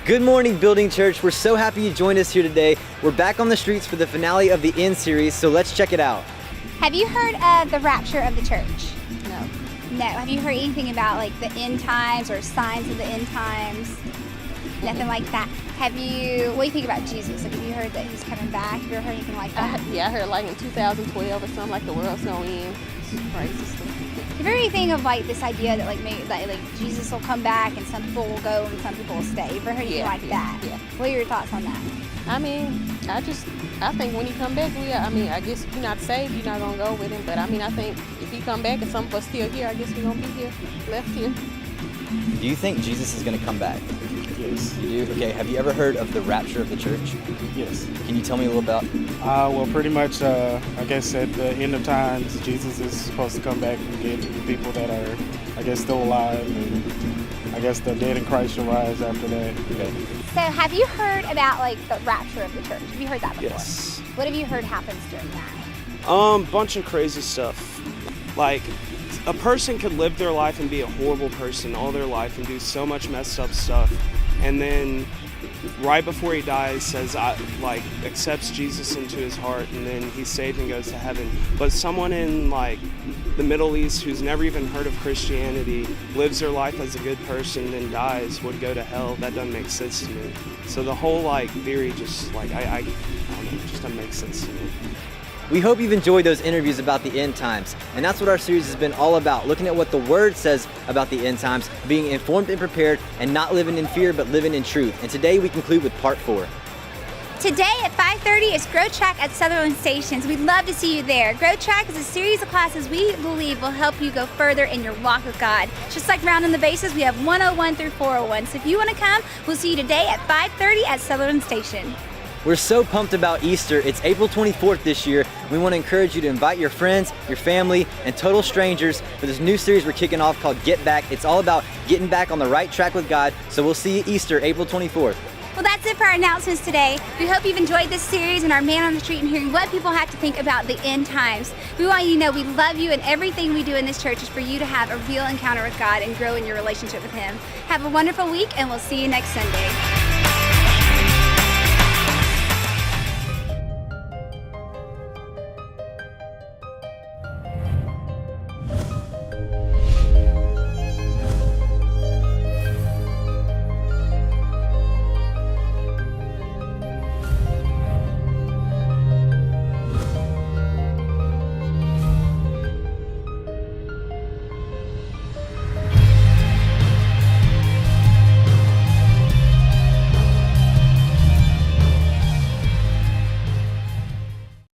Good morning, Building Church. We're so happy you joined us here today. We're back on the streets for the finale of the End series, so let's check it out. Have you heard of the rapture of the church? No. No. Have you heard anything about like the end times or signs of the end times? Nothing like that. What do you think about Jesus? Like, have you heard that he's coming back? Have you ever heard anything like that? I heard like in 2012 or something, like the world's gonna end. Crazy stuff. Have you heard anything of like this idea that like Jesus will come back and some people will go and some people will stay? Have you ever heard anything like that? Yeah. What are your thoughts on that? I mean, I think when he come back, I guess if you're not saved, you're not gonna go with him. But I mean, I think if he come back and some of us still here, I guess we're gonna be here, left here. Do you think Jesus is going to come back? Yes. You do? Okay, have you ever heard of the rapture of the church? Yes. Can you tell me a little about? Well, pretty much, I guess at the end of times, Jesus is supposed to come back and get people that are, I guess, still alive, and I guess the dead in Christ shall rise after that. Okay. So have you heard about like the rapture of the church? Have you heard that before? Yes. What have you heard happens during that? Bunch of crazy stuff. Like, a person could live their life and be a horrible person all their life and do so much messed up stuff, and then right before he dies says, accepts Jesus into his heart, and then he's saved and goes to heaven. But someone in like the Middle East who's never even heard of Christianity, lives their life as a good person, then dies, would go to hell. That doesn't make sense to me. So the whole theory just I don't know, it just doesn't make sense to me. We hope you've enjoyed those interviews about the end times, and that's what our series has been all about, looking at what the Word says about the end times, being informed and prepared, and not living in fear, but living in truth. And today we conclude with part 4. Today at 5:30 is Grow Track at Sutherland Stations. We'd love to see you there. Grow Track is a series of classes we believe will help you go further in your walk with God. Just like Rounding the Bases, we have 101 through 401. So if you want to come, we'll see you today at 5:30 at Sutherland Station. We're so pumped about Easter. It's April 24th this year. We want to encourage you to invite your friends, your family, and total strangers for this new series we're kicking off called Get Back. It's all about getting back on the right track with God. So we'll see you Easter, April 24th. Well, that's it for our announcements today. We hope you've enjoyed this series and our Man on the Street and hearing what people have to think about the end times. We want you to know we love you, and everything we do in this church is for you to have a real encounter with God and grow in your relationship with Him. Have a wonderful week, and we'll see you next Sunday.